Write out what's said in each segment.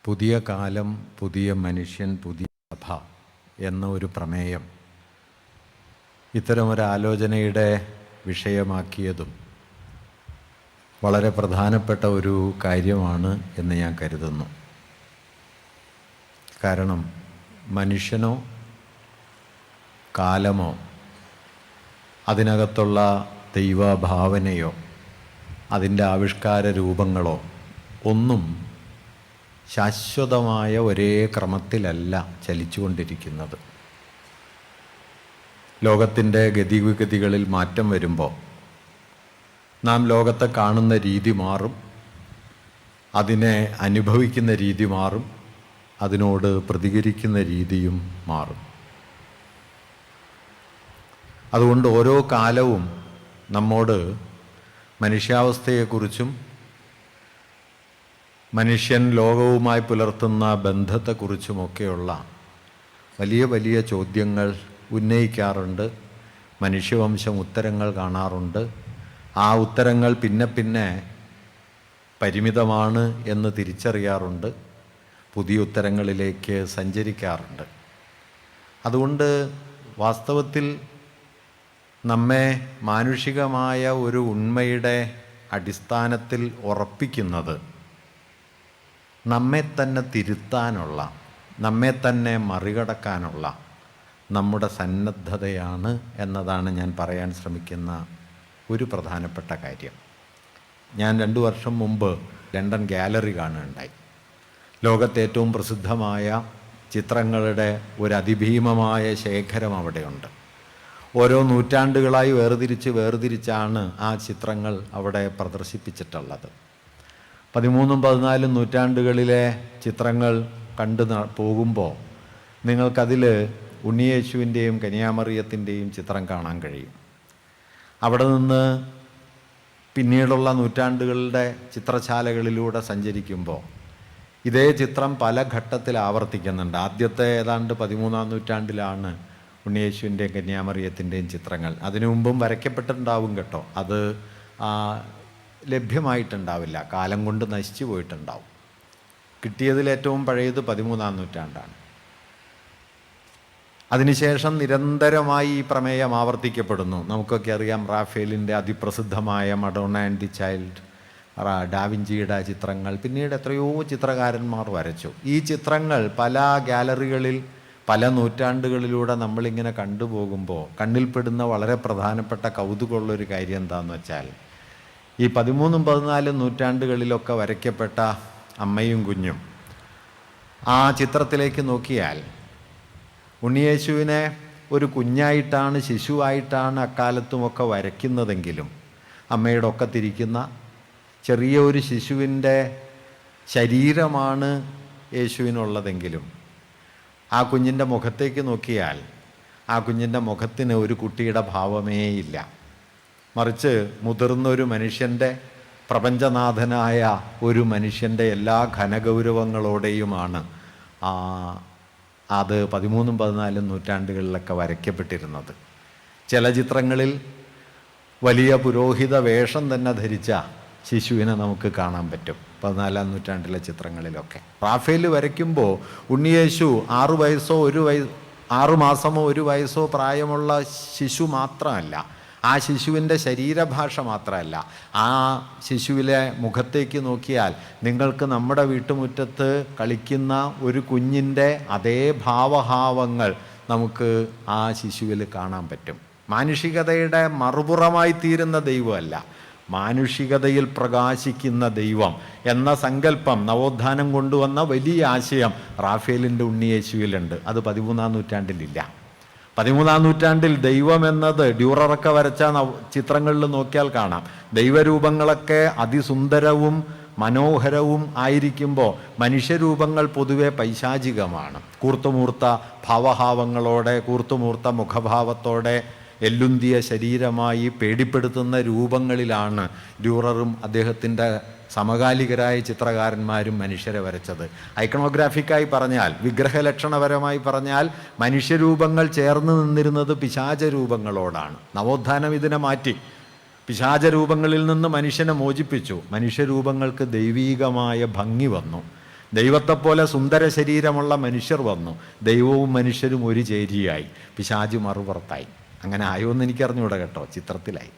പുതിയ കാലം, പുതിയ മനുഷ്യൻ, പുതിയ സഭ എന്ന ഒരു പ്രമേയം ഇത്തരമൊരാലോചനയുടെ വിഷയമാക്കിയതും വളരെ പ്രധാനപ്പെട്ട ഒരു കാര്യമാണ് എന്ന് ഞാൻ കരുതുന്നു. കാരണം മനുഷ്യനോ കാലമോ അതിനകത്തുള്ള ദൈവഭാവനയോ അതിൻ്റെ ആവിഷ്കാര രൂപങ്ങളോ ഒന്നും ശാശ്വതമായ ഒരേ ക്രമത്തിലല്ല ചലിച്ചുകൊണ്ടിരിക്കുന്നത്. ലോകത്തിൻ്റെ ഗതിവിഗതികളിൽ മാറ്റം വരുമ്പോൾ നാം ലോകത്തെ കാണുന്ന രീതി മാറും, അതിനെ അനുഭവിക്കുന്ന രീതി മാറും, അതിനോട് പ്രതികരിക്കുന്ന രീതിയും മാറും. അതുകൊണ്ട് ഓരോ കാലവും നമ്മോട് മനുഷ്യാവസ്ഥയെക്കുറിച്ചും മനുഷ്യൻ ലോകവുമായി പുലർത്തുന്ന ബന്ധത്തെക്കുറിച്ചുമൊക്കെയുള്ള വലിയ വലിയ ചോദ്യങ്ങൾ ഉന്നയിക്കാറുണ്ട്. മനുഷ്യവംശം ഉത്തരങ്ങൾ കാണാറുണ്ട്. ആ ഉത്തരങ്ങൾ പിന്നെ പിന്നെ പരിമിതമാണ് എന്ന് തിരിച്ചറിയാറുണ്ട്. പുതിയ ഉത്തരങ്ങളിലേക്ക് സഞ്ചരിക്കാറുണ്ട്. അതുകൊണ്ട് വാസ്തവത്തിൽ നമ്മെ മാനുഷികമായ ഒരു ഉണ്മയുടെ അടിസ്ഥാനത്തിൽ ഉറപ്പിക്കുന്നത് നമ്മെ തന്നെ തിരുത്താനുള്ള, നമ്മെ തന്നെ മറികടക്കാനുള്ള നമ്മുടെ സന്നദ്ധതയാണ് എന്നതാണ് ഞാൻ പറയാൻ ശ്രമിക്കുന്ന ഒരു പ്രധാനപ്പെട്ട കാര്യം. ഞാൻ 2 വർഷം മുമ്പ് ലണ്ടൻ ഗാലറി കാണുകയുണ്ടായി. ലോകത്തെ ഏറ്റവും പ്രസിദ്ധമായ ചിത്രങ്ങളുടെ ഒരു അതിഭീമമായ ശേഖരം അവിടെയുണ്ട്. ഓരോ നൂറ്റാണ്ടുകളായി വേർതിരിച്ചാണ് ആ ചിത്രങ്ങൾ അവിടെ പ്രദർശിപ്പിച്ചിട്ടുള്ളത്. 13ഉം 14ഉം നൂറ്റാണ്ടുകളിലെ ചിത്രങ്ങൾ കണ്ടു പോകുമ്പോൾ നിങ്ങൾക്കതിൽ ഉണ്ണിയേശുവിൻ്റെയും കന്യാമറിയത്തിൻ്റെയും ചിത്രം കാണാൻ കഴിയും. അവിടെ നിന്ന് പിന്നീടുള്ള നൂറ്റാണ്ടുകളുടെ ചിത്രശാലകളിലൂടെ സഞ്ചരിക്കുമ്പോൾ ഇതേ ചിത്രം പല ഘട്ടത്തിൽ ആവർത്തിക്കുന്നുണ്ട്. ആദ്യത്തെ ഏതാണ്ട് 13ആം നൂറ്റാണ്ടിലാണ് ഉണ്ണിയേശുവിൻ്റെയും കന്യാമറിയത്തിൻ്റെയും ചിത്രങ്ങൾ. അതിനു മുമ്പും വരയ്ക്കപ്പെട്ടിട്ടുണ്ടാവും കേട്ടോ, അത് ലഭ്യമായിട്ടുണ്ടാവില്ല, കാലം കൊണ്ട് നശിച്ചു പോയിട്ടുണ്ടാവും. കിട്ടിയതിൽ ഏറ്റവും പഴയത് 13ആം നൂറ്റാണ്ടാണ്. അതിനുശേഷം നിരന്തരമായി ഈ പ്രമേയം ആവർത്തിക്കപ്പെടുന്നു. നമുക്കൊക്കെ അറിയാം റാഫേലിൻ്റെ അതിപ്രസിദ്ധമായ മഡോണ ആൻഡ് ദി ചൈൽഡ്, ഡാവിഞ്ചിയുടെ ചിത്രങ്ങൾ, പിന്നീട് എത്രയോ ചിത്രകാരന്മാർ വരച്ചു. ഈ ചിത്രങ്ങൾ പല ഗാലറികളിൽ പല നൂറ്റാണ്ടുകളിലൂടെ നമ്മളിങ്ങനെ കണ്ടുപോകുമ്പോൾ കണ്ണിൽപ്പെടുന്ന വളരെ പ്രധാനപ്പെട്ട കൗതുകമുള്ളൊരു കാര്യം എന്താണെന്ന് വെച്ചാൽ, ഈ 13ഉം 14ഉം നൂറ്റാണ്ടുകളിലൊക്കെ വരയ്ക്കപ്പെട്ട അമ്മയും കുഞ്ഞും ആ ചിത്രത്തിലേക്ക് നോക്കിയാൽ ഉണ്ണിയേശുവിനെ ഒരു കുഞ്ഞായിട്ടാണ്, ശിശുവായിട്ടാണ് അക്കാലത്തുമൊക്കെ വരയ്ക്കുന്നതെങ്കിലും അമ്മയുടെ ഒക്കെ തിരിക്കുന്ന ചെറിയ ഒരു ശിശുവിൻ്റെ ശരീരമാണ് യേശുവിനുള്ളതെങ്കിലും ആ കുഞ്ഞിൻ്റെ മുഖത്തേക്ക് നോക്കിയാൽ ആ കുഞ്ഞിൻ്റെ മുഖത്തിന് ഒരു കുട്ടിയുടെ ഭാവമേ ഇല്ല. മറിച്ച് മുതിർന്നൊരു മനുഷ്യൻ്റെ, പ്രപഞ്ചനാഥനായ ഒരു മനുഷ്യൻ്റെ എല്ലാ ഘനഗൗരവങ്ങളോടെയുമാണ് അത് 13ഉം 14ഉം നൂറ്റാണ്ടുകളിലൊക്കെ വരയ്ക്കപ്പെട്ടിരുന്നത്. ചില ചിത്രങ്ങളിൽ വലിയ പുരോഹിത വേഷം തന്നെ ധരിച്ച ശിശുവിനെ നമുക്ക് കാണാൻ പറ്റും 14ആം നൂറ്റാണ്ടിലെ ചിത്രങ്ങളിലൊക്കെ. റാഫേൽ വരയ്ക്കുമ്പോൾ ഉണ്ണിയേശു 6 മാസമോ 1 വയസ്സോ പ്രായമുള്ള ശിശു മാത്രമല്ല, ആ ശിശുവിൻ്റെ ശരീരഭാഷ മാത്രമല്ല, ആ ശിശുവിലെ മുഖത്തേക്ക് നോക്കിയാൽ നിങ്ങൾക്ക് നമ്മുടെ വീട്ടുമുറ്റത്ത് കളിക്കുന്ന ഒരു കുഞ്ഞിൻ്റെ അതേ ഭാവഭാവങ്ങൾ നമുക്ക് ആ ശിശുവിൽ കാണാൻ പറ്റും. മാനുഷികതയുടെ മറുപുറമായി തീരുന്ന ദൈവമല്ല, മാനുഷികതയിൽ പ്രകാശിക്കുന്ന ദൈവം എന്ന സങ്കല്പം നവോത്ഥാനം കൊണ്ടുവന്ന വലിയ ആശയം റാഫേലിൻ്റെ ഉണ്ണിയേശുവിലുണ്ട്. അത് 13ആം നൂറ്റാണ്ടിലില്ല. 13ആം നൂറ്റാണ്ടിൽ ദൈവം എന്നത് ഡ്യൂററൊക്കെ വരച്ച ചിത്രങ്ങളിൽ നോക്കിയാൽ കാണാം. ദൈവരൂപങ്ങളൊക്കെ അതിസുന്ദരവും മനോഹരവും ആയിരിക്കുമ്പോൾ മനുഷ്യരൂപങ്ങൾ പൊതുവെ പൈശാചികമാണ്. കൂർത്തുമൂർത്ത ഭാവഭാവങ്ങളോടെ, കൂർത്തുമൂർത്ത മുഖഭാവത്തോടെ, എല്ലുന്തിയ ശരീരമായി പേടിപ്പെടുത്തുന്ന രൂപങ്ങളിലാണ് ഡ്യൂററും അദ്ദേഹത്തിൻ്റെ സമകാലികരായ ചിത്രകാരന്മാരും മനുഷ്യരെ വരച്ചത്. ഐക്കണോഗ്രാഫിക്കായി പറഞ്ഞാൽ, വിഗ്രഹലക്ഷണപരമായി പറഞ്ഞാൽ മനുഷ്യരൂപങ്ങൾ ചേർന്ന് നിന്നിരുന്നത് പിശാച രൂപങ്ങളോടാണ്. നവോത്ഥാനം ഇതിനെ മാറ്റി. പിശാച രൂപങ്ങളിൽ നിന്ന് മനുഷ്യനെ മോചിപ്പിച്ചു. മനുഷ്യരൂപങ്ങൾക്ക് ദൈവീകമായ ഭംഗി വന്നു. ദൈവത്തെപ്പോലെ സുന്ദര ശരീരമുള്ള മനുഷ്യർ വന്നു, ദൈവവും മനുഷ്യരും ഒരു ചേരിയായി, പിശാച് മറുപുറത്തായി. അങ്ങനെ ആയോ എന്ന് എനിക്കറിഞ്ഞൂടെ കേട്ടോ, ചിത്രത്തിലായി.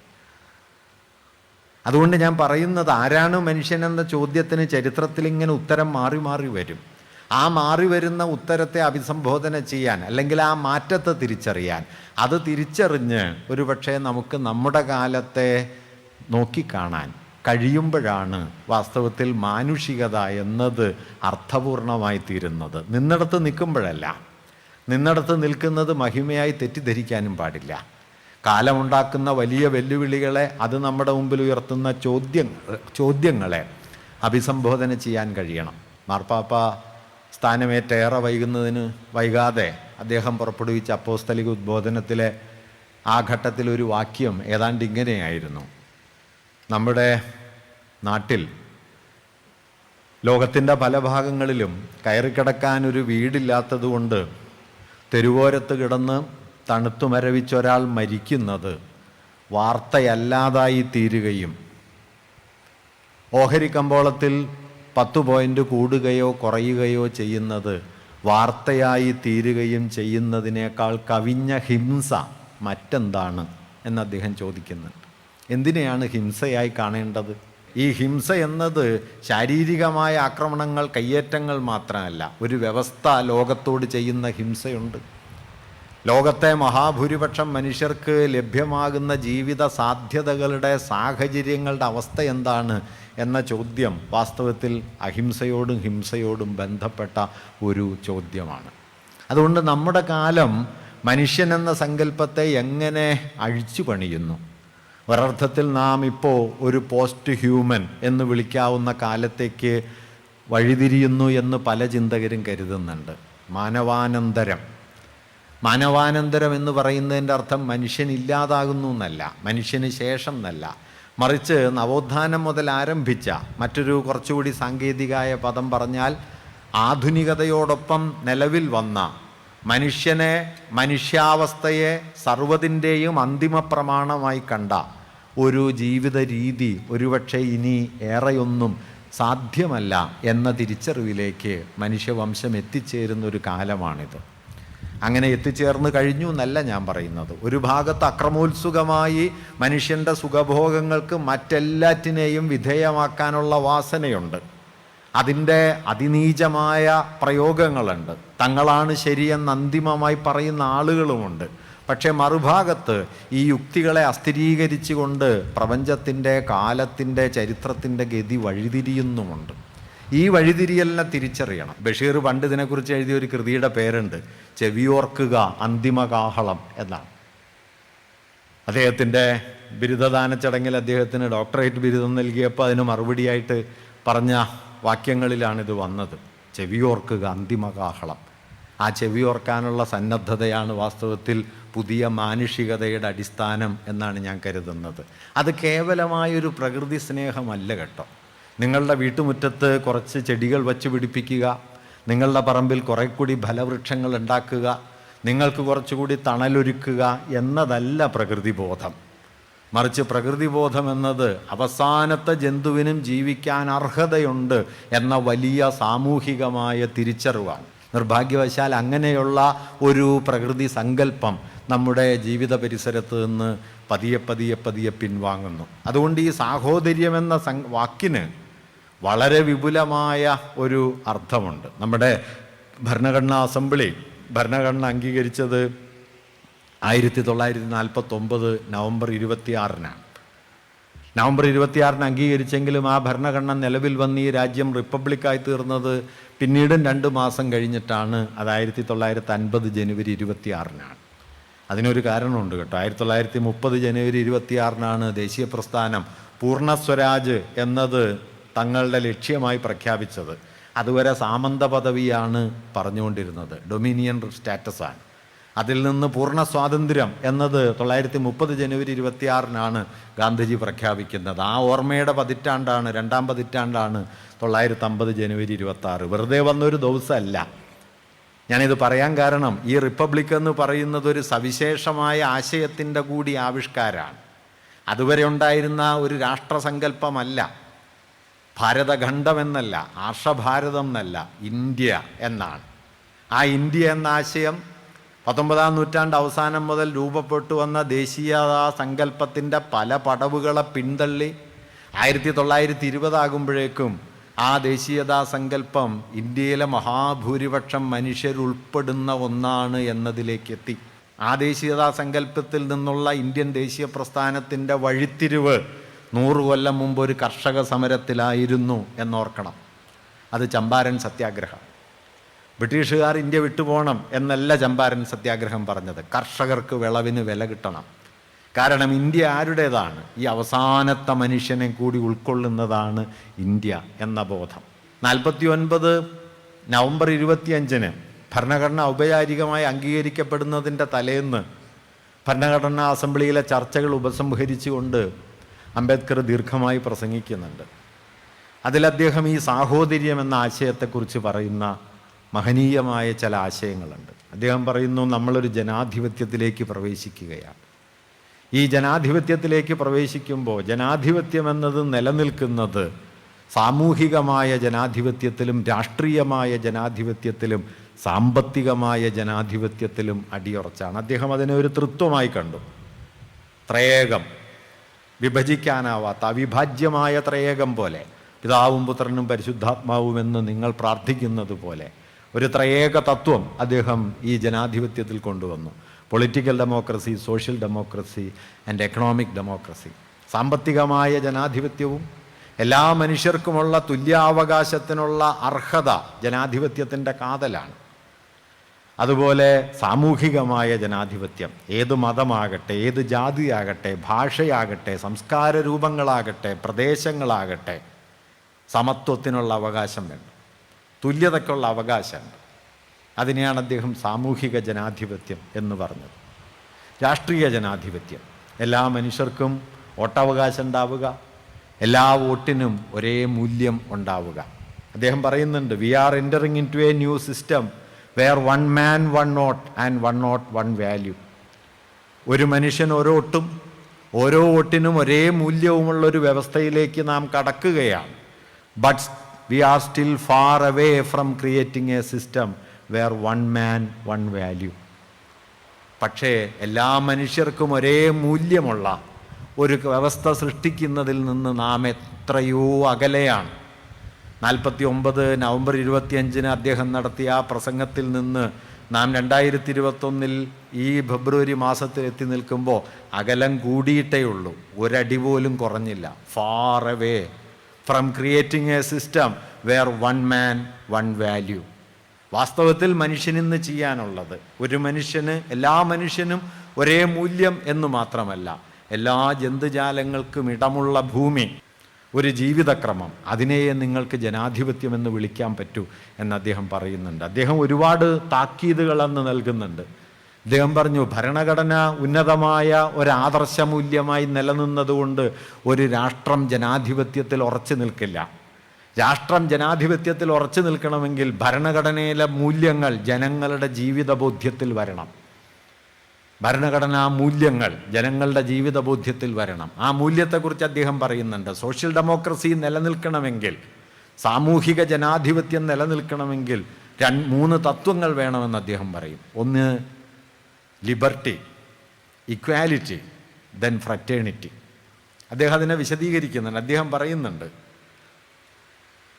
അതുകൊണ്ട് ഞാൻ പറയുന്നത്, ആരാണ് മനുഷ്യനെന്ന ചോദ്യത്തിന് ചരിത്രത്തിൽ ഇങ്ങനെ ഉത്തരം മാറി മാറി വരും. ആ മാറി വരുന്ന ഉത്തരത്തെ അഭിസംബോധന ചെയ്യാൻ, അല്ലെങ്കിൽ ആ മാറ്റത്തെ തിരിച്ചറിയാൻ, അത് തിരിച്ചറിഞ്ഞ് ഒരുപക്ഷെ നമുക്ക് നമ്മുടെ കാലത്തെ നോക്കിക്കാണാൻ കഴിയുമ്പോഴാണ് വാസ്തവത്തിൽ മാനുഷികത എന്നത് അർത്ഥപൂർണമായി തീരുന്നത്. നിന്നിടത്ത് നിൽക്കുമ്പോഴല്ല. നിന്നിടത്ത് നിൽക്കുന്നത് മഹിമയായി തെറ്റിദ്ധരിക്കാനും പാടില്ല. കാലമുണ്ടാക്കുന്ന വലിയ വെല്ലുവിളികളെ, അത് നമ്മുടെ മുമ്പിൽ ഉയർത്തുന്ന ചോദ്യങ്ങളെ അഭിസംബോധന ചെയ്യാൻ കഴിയണം. മാർപ്പാപ്പ സ്ഥാനമേറ്റേറെ വൈകാതെ അദ്ദേഹം പുറപ്പെടുവിച്ച അപ്പോസ്തലിക ഉദ്ബോധനത്തിലെ ആ ഘട്ടത്തിലൊരു വാക്യം ഏതാണ്ട് ഇങ്ങനെയായിരുന്നു: നമ്മുടെ നാട്ടിൽ ലോകത്തിൻ്റെ പല ഭാഗങ്ങളിലും കയറിക്കിടക്കാനൊരു വീടില്ലാത്തതുകൊണ്ട് തെരുവോരത്ത് കിടന്ന് തണുത്തു മരവിച്ചൊരാൾ മരിക്കുന്നത് വാർത്തയല്ലാതായി തീരുകയും ഓഹരി കമ്പോളത്തിൽ 10 പോയിൻ്റ് കൂടുകയോ കുറയുകയോ ചെയ്യുന്നത് വാർത്തയായി തീരുകയും ചെയ്യുന്നതിനേക്കാൾ കവിഞ്ഞ ഹിംസ മറ്റെന്താണ് എന്ന് അദ്ദേഹം ചോദിക്കുന്നുണ്ട്. എന്തിനെയാണ് ഹിംസയായി കാണേണ്ടത്? ഈ ഹിംസ എന്നത് ശാരീരികമായ ആക്രമണങ്ങൾ, കയ്യേറ്റങ്ങൾ മാത്രമല്ല, ഒരു വ്യവസ്ഥ ലോകത്തോട് ചെയ്യുന്ന ഹിംസയുണ്ട്. ലോകത്തെ മഹാഭൂരിപക്ഷം മനുഷ്യർക്ക് ലഭ്യമാകുന്ന ജീവിത സാധ്യതകളുടെ, സാഹചര്യങ്ങളുടെ അവസ്ഥ എന്താണ് എന്ന ചോദ്യം വാസ്തവത്തിൽ അഹിംസയോടും ഹിംസയോടും ബന്ധപ്പെട്ട ഒരു ചോദ്യമാണ്. അതുകൊണ്ട് നമ്മുടെ കാലം മനുഷ്യനെന്ന സങ്കല്പത്തെ എങ്ങനെ അഴിച്ചു പണിയുന്നു? ഒരർത്ഥത്തിൽ നാം ഇപ്പോൾ ഒരു പോസ്റ്റ് ഹ്യൂമൻ എന്ന് വിളിക്കാവുന്ന കാലത്തേക്ക് വഴിതിരിയുന്നു എന്ന് പല ചിന്തകരും കരുതുന്നുണ്ട്. മാനവാനന്തരം എന്ന് പറയുന്നതിൻ്റെ അർത്ഥം മനുഷ്യൻ ഇല്ലാതാകുന്നു എന്നല്ല, മനുഷ്യന് ശേഷം എന്നല്ല, മറിച്ച് നവോത്ഥാനം മുതൽ ആരംഭിച്ച മറ്റൊരു കുറച്ചുകൂടി സാങ്കേതികമായ പദം പറഞ്ഞാൽ ആധുനികതയോടൊപ്പം നിലവിൽ വന്ന മനുഷ്യനെ, മനുഷ്യാവസ്ഥയെ സർവ്വതിൻ്റെയും അന്തിമ പ്രമാണമായി കണ്ട ഒരു ജീവിത രീതി ഒരുപക്ഷെ ഇനി ഏറെയൊന്നും സാധ്യമല്ല എന്ന തിരിച്ചറിവിലേക്ക് മനുഷ്യവംശം എത്തിച്ചേരുന്നൊരു കാലമാണിത്. അങ്ങനെ എത്തിച്ചേർന്ന് കഴിഞ്ഞു എന്നല്ല ഞാൻ പറയുന്നത്. ഒരു ഭാഗത്ത് അക്രമോത്സുകമായി മനുഷ്യൻ്റെ സുഖഭോഗങ്ങൾക്ക് മറ്റെല്ലാറ്റിനെയും വിധേയമാക്കാനുള്ള വാസനയുണ്ട്. അതിൻ്റെ അതിനീചമായ പ്രയോഗങ്ങളുണ്ട്. തങ്ങളാണ് ശരിയെന്ന് അന്തിമമായി പറയുന്ന ആളുകളുമുണ്ട്. പക്ഷേ മറുഭാഗത്ത് ഈ യുക്തികളെ അസ്ഥിരീകരിച്ചുകൊണ്ട് പ്രപഞ്ചത്തിൻ്റെ, കാലത്തിൻ്റെ, ചരിത്രത്തിൻ്റെ ഗതി വഴിതിരിയുന്നുമുണ്ട്. ഈ വഴിതിരിയലിനെ തിരിച്ചറിയണം. ബഷീർ പണ്ട് ഇതിനെക്കുറിച്ച് എഴുതിയ ഒരു കൃതിയുടെ പേരുണ്ട്, ചെവിയോർക്കുക അന്തിമകാഹളം എന്നാണ്. അദ്ദേഹത്തിൻ്റെ ബിരുദദാന ചടങ്ങിൽ അദ്ദേഹത്തിന് ഡോക്ടറേറ്റ് ബിരുദം നൽകിയപ്പോൾ അതിന് മറുപടിയായിട്ട് പറഞ്ഞ വാക്യങ്ങളിലാണിത് വന്നത്. ചെവിയോർക്കുക അന്തിമകാഹളം. ആ ചെവിയോർക്കാനുള്ള സന്നദ്ധതയാണ് വാസ്തവത്തിൽ പുതിയ മാനുഷികതയുടെ അടിസ്ഥാനം എന്നാണ് ഞാൻ കരുതുന്നത്. അത് കേവലമായൊരു പ്രകൃതി സ്നേഹമല്ല കേട്ടോ. നിങ്ങളുടെ വീട്ടുമുറ്റത്ത് കുറച്ച് ചെടികൾ വച്ച് പിടിപ്പിക്കുക, നിങ്ങളുടെ പറമ്പിൽ കുറെ കൂടി ഫലവൃക്ഷങ്ങൾ ഉണ്ടാക്കുക, നിങ്ങൾക്ക് കുറച്ചുകൂടി തണലൊരുക്കുക എന്നതല്ല പ്രകൃതിബോധം. മറിച്ച് പ്രകൃതിബോധം എന്നത് അവസാനത്തെ ജന്തുവിനും ജീവിക്കാൻ അർഹതയുണ്ട് എന്ന വലിയ സാമൂഹികമായ തിരിച്ചറിവാണ്. നിർഭാഗ്യവശാൽ അങ്ങനെയുള്ള ഒരു പ്രകൃതി സങ്കല്പം നമ്മുടെ ജീവിത പരിസരത്ത് നിന്ന് പതിയെ പിൻവാങ്ങുന്നു. അതുകൊണ്ട് ഈ സാഹോദര്യമെന്ന വാക്കിന് വളരെ വിപുലമായ ഒരു അർത്ഥമുണ്ട്. നമ്മുടെ ഭരണഘടനാ അസംബ്ലി ഭരണഘടന അംഗീകരിച്ചത് 1949 നവംബർ 26-നാണ്. നവംബർ 26-ന് അംഗീകരിച്ചെങ്കിലും ആ ഭരണഘടന നിലവിൽ വന്ന് ഈ രാജ്യം റിപ്പബ്ലിക്കായി തീർന്നത് പിന്നീടും 2 മാസം കഴിഞ്ഞിട്ടാണ്. അത് 1950 ജനുവരി 26-നാണ്. അതിനൊരു കാരണമുണ്ട് കേട്ടോ. 1930 ജനുവരി 26-നാണ് ദേശീയ പ്രസ്ഥാനം പൂർണ്ണ സ്വരാജ് എന്നത് തങ്ങളുടെ ലക്ഷ്യമായി പ്രഖ്യാപിച്ചത്. അതുവരെ സാമന്ത പദവിയാണ് പറഞ്ഞുകൊണ്ടിരുന്നത്, ഡൊമിനിയൻ സ്റ്റാറ്റസാണ്. അതിൽ നിന്ന് പൂർണ്ണ സ്വാതന്ത്ര്യം എന്നത് 1930 ജനുവരി 26-നാണ് ഗാന്ധിജി പ്രഖ്യാപിക്കുന്നത്. ആ ഓർമ്മയുടെ പതിറ്റാണ്ടാണ്, 2-ാം പതിറ്റാണ്ടാണ് 1950 ജനുവരി 26. വെറുതെ വന്നൊരു ദിവസമല്ല. ഞാനിത് പറയാൻ കാരണം, ഈ റിപ്പബ്ലിക് എന്ന് പറയുന്നത് ഒരു സവിശേഷമായ ആശയത്തിൻ്റെ കൂടി ആവിഷ്കാരമാണ്. അതുവരെ ഉണ്ടായിരുന്ന ഒരു രാഷ്ട്രസങ്കല്പമല്ല. ഭാരതഖണ്ഡമെന്നല്ല, ആർഷഭാരതം എന്നല്ല, ഇന്ത്യ എന്നാണ്. ആ ഇന്ത്യ എന്ന ആശയം 19-ാം നൂറ്റാണ്ട് അവസാനം മുതൽ രൂപപ്പെട്ടു വന്ന ദേശീയതാ സങ്കല്പത്തിൻ്റെ പല പടവുകളെ പിന്തള്ളി 1920 ആകുമ്പോഴേക്കും ആ ദേശീയതാ സങ്കല്പം ഇന്ത്യയിലെ മഹാഭൂരിപക്ഷം മനുഷ്യരുൾപ്പെടുന്ന ഒന്നാണ് എന്നതിലേക്ക് എത്തി. ആ ദേശീയതാ സങ്കല്പത്തിൽ നിന്നുള്ള ഇന്ത്യൻ ദേശീയ പ്രസ്ഥാനത്തിൻ്റെ വഴിത്തിരിവ് 100 കൊല്ലം മുമ്പ് ഒരു കർഷക സമരത്തിലായിരുന്നു എന്നോർക്കണം. അത് ചമ്പാരൻ സത്യാഗ്രഹം. ബ്രിട്ടീഷുകാർ ഇന്ത്യ വിട്ടുപോകണം എന്നല്ല ചമ്പാരൻ സത്യാഗ്രഹം പറഞ്ഞത്. കർഷകർക്ക് വിളവിന് വില കിട്ടണം. കാരണം ഇന്ത്യ ആരുടേതാണ്? ഈ അവസാനത്തെ മനുഷ്യനെ കൂടി ഉൾക്കൊള്ളുന്നതാണ് ഇന്ത്യ എന്ന ബോധം. 49 നവംബർ 25 ഭരണഘടന ഔപചാരികമായി അംഗീകരിക്കപ്പെടുന്നതിൻ്റെ തലേന്ന് ഭരണഘടനാ അസംബ്ലിയിലെ ചർച്ചകൾ ഉപസംഹരിച്ചുകൊണ്ട് അംബേദ്കർ ദീർഘമായി പ്രസംഗിക്കുന്നുണ്ട്. അതിൽ അദ്ദേഹം ഈ സാഹോദര്യം എന്ന ആശയത്തെക്കുറിച്ച് പറയുന്ന മഹനീയമായ ചില ആശയങ്ങളുണ്ട്. അദ്ദേഹം പറയുന്നു, നമ്മളൊരു ജനാധിപത്യത്തിലേക്ക് പ്രവേശിക്കുകയാണ്. ഈ ജനാധിപത്യത്തിലേക്ക് പ്രവേശിക്കുമ്പോൾ ജനാധിപത്യം എന്നത് നിലനിൽക്കുന്നത് സാമൂഹികമായ ജനാധിപത്യത്തിലും രാഷ്ട്രീയമായ ജനാധിപത്യത്തിലും സാമ്പത്തികമായ ജനാധിപത്യത്തിലും അടിയുറച്ചാണ്. അദ്ദേഹം അതിനെ ഒരു തൃത്വമായി കണ്ടു. ത്രയേകം, വിഭജിക്കാനാവാത്ത അവിഭാജ്യമായ ത്രയേകം പോലെ, പിതാവും പുത്രനും പരിശുദ്ധാത്മാവും എന്ന് നിങ്ങൾ പ്രാർത്ഥിക്കുന്നത് പോലെ ഒരു ത്രയേക തത്വം അദ്ദേഹം ഈ ജനാധിപത്യത്തിൽ കൊണ്ടുവന്നു. Political democracy, social democracy and economic democracy. സാമ്പത്തികമായ ജനാധിപത്യവും എല്ലാ മനുഷ്യർക്കുമുള്ള തുല്യാവകാശത്തിനുള്ള അർഹത ജനാധിപത്യത്തിൻ്റെ കാതലാണ്. അതുപോലെ സാമൂഹികമായ ജനാധിപത്യം, ഏത് മതമാകട്ടെ, ഏത് ജാതിയാകട്ടെ, ഭാഷയാകട്ടെ, സംസ്കാര രൂപങ്ങളാകട്ടെ, പ്രദേശങ്ങളാകട്ടെ, സമത്വത്തിനുള്ള അവകാശം വേണം, തുല്യതയ്ക്കുള്ള അവകാശമുണ്ട്. അതിനെയാണ് അദ്ദേഹം സാമൂഹിക ജനാധിപത്യം എന്ന് പറഞ്ഞത്. രാഷ്ട്രീയ ജനാധിപത്യം, എല്ലാ മനുഷ്യർക്കും വോട്ടവകാശം ഉണ്ടാവുക, എല്ലാ വോട്ടിനും ഒരേ മൂല്യം ഉണ്ടാവുക. അദ്ദേഹം പറയുന്നുണ്ട്, we are entering into a new system where one man one note and one note one value. ഒരു മനുഷ്യൻ ഓരോ വോട്ടും, ഓരോ വോട്ടിനും ഒരേ മൂല്യവുമുള്ളൊരു വ്യവസ്ഥയിലേക്ക് നാം കടക്കുകയാണ്. But we are still far away from creating a system where one man one value. പക്ഷേ എല്ലാ മനുഷ്യർക്കും ഒരേ മൂല്യമുള്ള ഒരു വ്യവസ്ഥ സൃഷ്ടിക്കുന്നതിൽ നിന്ന് നാം എത്രയോ അകലെയാണ്. 49 നവംബർ 25 അദ്ദേഹം നടത്തിയ ആ പ്രസംഗത്തിൽ നിന്ന് നാം 2021 ഈ ഫെബ്രുവരി മാസത്തിൽ എത്തി നിൽക്കുമ്പോൾ അകലം കൂടിയിട്ടേ ഉള്ളൂ, ഒരടി പോലും കുറഞ്ഞില്ല. Far away from creating a system where one man one value. വാസ്തവത്തിൽ മനുഷ്യനിന്ന് ചെയ്യാനുള്ളത്, ഒരു മനുഷ്യന്, എല്ലാ മനുഷ്യനും ഒരേ മൂല്യം എന്ന് മാത്രമല്ല, എല്ലാ ജന്തുജാലങ്ങൾക്കും ഇടമുള്ള ഭൂമി, ഒരു ജീവിതക്രമം, അതിനെയേ നിങ്ങൾക്ക് ജനാധിപത്യമെന്ന് വിളിക്കാൻ പറ്റൂ എന്ന് അദ്ദേഹം പറയുന്നുണ്ട്. അദ്ദേഹം ഒരുപാട് താക്കീതുകളെന്ന് നൽകുന്നുണ്ട്. അദ്ദേഹം പറഞ്ഞു, ഭരണഘടന ഉന്നതമായ ഒരാദർശമൂല്യമായി നിലനിന്നതുകൊണ്ട് ഒരു രാഷ്ട്രം ജനാധിപത്യത്തിൽ ഉറച്ചു നിൽക്കില്ല. രാഷ്ട്രം ജനാധിപത്യത്തിൽ ഉറച്ചു നിൽക്കണമെങ്കിൽ ഭരണഘടനയിലെ മൂല്യങ്ങൾ ജനങ്ങളുടെ ജീവിതബോധ്യത്തിൽ വരണം. ഭരണഘടനാ മൂല്യങ്ങൾ ജനങ്ങളുടെ ജീവിതബോധ്യത്തിൽ വരണം. ആ മൂല്യത്തെക്കുറിച്ച് അദ്ദേഹം പറയുന്നുണ്ട്. സോഷ്യൽ ഡെമോക്രസി നിലനിൽക്കണമെങ്കിൽ, സാമൂഹിക ജനാധിപത്യം നിലനിൽക്കണമെങ്കിൽ 3 തത്വങ്ങൾ വേണമെന്ന് അദ്ദേഹം പറയും. ഒന്ന് ലിബർട്ടി, ഇക്വാലിറ്റി, ദെൻ ഫ്രറ്റേണിറ്റി. അദ്ദേഹം അതിനെ വിശദീകരിക്കുന്നുണ്ട്. അദ്ദേഹം പറയുന്നുണ്ട്,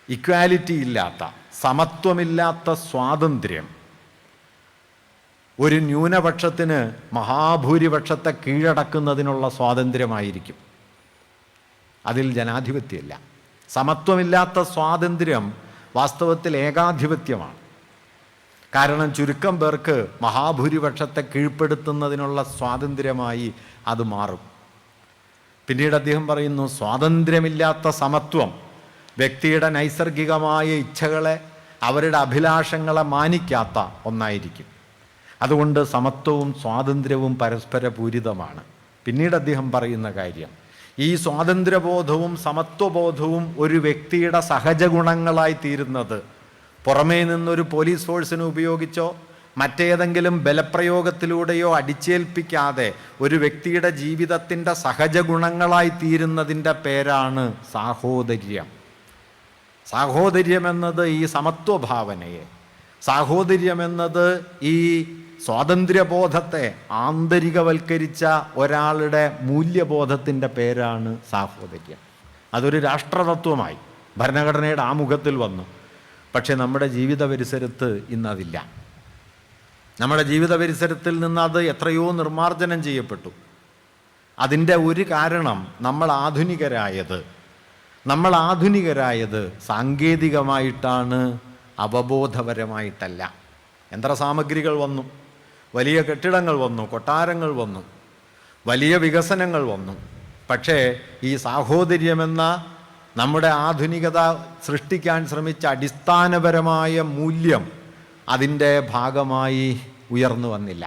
ഇക്വാലിറ്റി ഇല്ലാത്ത, സമത്വമില്ലാത്ത സ്വാതന്ത്ര്യം ഒരു ന്യൂനപക്ഷത്തിന് മഹാഭൂരിപക്ഷത്തെ കീഴടക്കുന്നതിനുള്ള സ്വാതന്ത്ര്യമായിരിക്കും. അതിൽ ജനാധിപത്യമില്ല. സമത്വമില്ലാത്ത സ്വാതന്ത്ര്യം വാസ്തവത്തിൽ ഏകാധിപത്യമാണ്. കാരണം ചുരുക്കം പേർക്ക് മഹാഭൂരിപക്ഷത്തെ കീഴ്പ്പെടുത്തുന്നതിനുള്ള സ്വാതന്ത്ര്യമായി അത് മാറും. പിന്നീട് അദ്ദേഹം പറയുന്നു, സ്വാതന്ത്ര്യമില്ലാത്ത സമത്വം വ്യക്തിയുടെ നൈസർഗികമായ ഇച്ഛകളെ, അവരുടെ അഭിലാഷങ്ങളെ മാനിക്കാത്ത ഒന്നായിരിക്കും. അതുകൊണ്ട് സമത്വവും സ്വാതന്ത്ര്യവും പരസ്പര പൂരിതമാണ്. പിന്നീട് അദ്ദേഹം പറയുന്ന കാര്യം, ഈ സ്വാതന്ത്ര്യബോധവും സമത്വബോധവും ഒരു വ്യക്തിയുടെ സഹജ ഗുണങ്ങളായി തീരുന്നത് പുറമേ നിന്നൊരു പോലീസ് ഫോഴ്സിനെ ഉപയോഗിച്ചോ മറ്റേതെങ്കിലും ബലപ്രയോഗത്തിലൂടെയോ അടിച്ചേൽപ്പിക്കാതെ ഒരു വ്യക്തിയുടെ ജീവിതത്തിൻ്റെ സഹജ ഗുണങ്ങളായി തീരുന്നതിൻ്റെ പേരാണ് സാഹോദര്യം. സാഹോദര്യമെന്നത് ഈ സമത്വഭാവനയെ, സാഹോദര്യമെന്നത് ഈ സ്വാതന്ത്ര്യബോധത്തെ ആന്തരികവൽക്കരിച്ച ഒരാളുടെ മൂല്യബോധത്തിൻ്റെ പേരാണ് സാഹോദര്യം. അതൊരു രാഷ്ട്രതത്വമായി ഭരണഘടനയുടെ ആമുഖത്തിൽ വന്നു. പക്ഷേ നമ്മുടെ ജീവിത പരിസരത്ത് ഇന്നതില്ല. നമ്മുടെ ജീവിത പരിസരത്തിൽ നിന്ന് അത് എത്രയോ നിർമ്മാർജ്ജനം ചെയ്യപ്പെട്ടു. അതിൻ്റെ ഒരു കാരണം നമ്മൾ ആധുനികരായത് സാങ്കേതികമായിട്ടാണ്, അവബോധപരമായിട്ടല്ല. യന്ത്രസാമഗ്രികൾ വന്നു, വലിയ കെട്ടിടങ്ങൾ വന്നു, കൊട്ടാരങ്ങൾ വന്നു, വലിയ വികസനങ്ങൾ വന്നു. പക്ഷേ ഈ സാഹോദര്യമെന്ന നമ്മുടെ ആധുനികത സൃഷ്ടിക്കാൻ ശ്രമിച്ച അടിസ്ഥാനപരമായ മൂല്യം അതിൻ്റെ ഭാഗമായി ഉയർന്നു വന്നില്ല.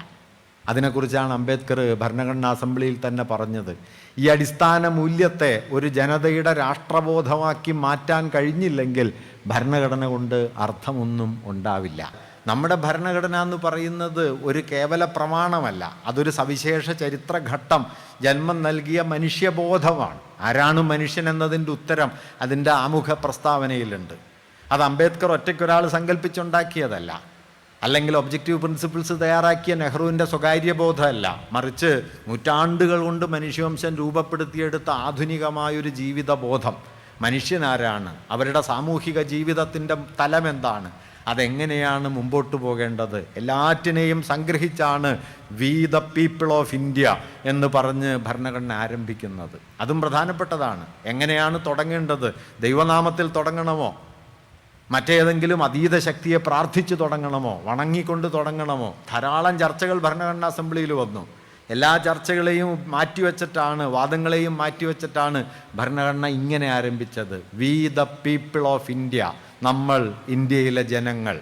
അതിനെക്കുറിച്ചാണ് അംബേദ്കർ ഭരണഘടനാ അസംബ്ലിയിൽ തന്നെ പറഞ്ഞത്. ഈ അടിസ്ഥാന മൂല്യത്തെ ഒരു ജനതയുടെ രാഷ്ട്രബോധമാക്കി മാറ്റാൻ കഴിഞ്ഞില്ലെങ്കിൽ ഭരണഘടന കൊണ്ട് അർത്ഥമൊന്നും ഉണ്ടാവില്ല. നമ്മുടെ ഭരണഘടന എന്ന് പറയുന്നത് ഒരു കേവല പ്രമാണമല്ല, അതൊരു സവിശേഷ ചരിത്രഘട്ടം ജന്മം നൽകിയ മനുഷ്യബോധമാണ്. ആരാണ് മനുഷ്യൻ എന്നതിൻ്റെ ഉത്തരം അതിൻ്റെ ആമുഖ പ്രസ്താവനയിലുണ്ട്. അത് അംബേദ്കർ ഒറ്റയ്ക്കൊരാൾ സങ്കല്പിച്ചുണ്ടാക്കിയതല്ല, അല്ലെങ്കിൽ ഒബ്ജക്റ്റീവ് പ്രിൻസിപ്പിൾസ് തയ്യാറാക്കിയ നെഹ്റുവിൻ്റെ സ്വകാര്യ ബോധമല്ല, മറിച്ച് നൂറ്റാണ്ടുകൾ കൊണ്ട് മനുഷ്യവംശം രൂപപ്പെടുത്തിയെടുത്ത ആധുനികമായൊരു ജീവിതബോധം. മനുഷ്യനാരാണ്, അവരുടെ സാമൂഹിക ജീവിതത്തിൻ്റെ തലമെന്താണ്, അതെങ്ങനെയാണ് മുമ്പോട്ട് പോകേണ്ടത്, എല്ലാറ്റിനെയും സംഗ്രഹിച്ചാണ് we the people of India എന്ന് പറഞ്ഞ് ഭരണഘടന ആരംഭിക്കുന്നത്. അതും പ്രധാനപ്പെട്ടതാണ്. എങ്ങനെയാണ് തുടങ്ങേണ്ടത്? ദൈവനാമത്തിൽ തുടങ്ങണമോ, മറ്റേതെങ്കിലും അതീത ശക്തിയെ പ്രാർത്ഥിച്ചു തുടങ്ങണമോ, വണങ്ങിക്കൊണ്ട് തുടങ്ങണമോ? ധാരാളം ചർച്ചകൾ ഭരണഘടനാ അസംബ്ലിയിൽ വന്നു. എല്ലാ ചർച്ചകളെയും മാറ്റിവെച്ചിട്ടാണ്, വാദങ്ങളെയും മാറ്റിവെച്ചിട്ടാണ് ഭരണഘടന ഇങ്ങനെ ആരംഭിച്ചത്: V the people of India, നമ്മൾ ഇന്ത്യയിലെ ജനങ്ങൾ.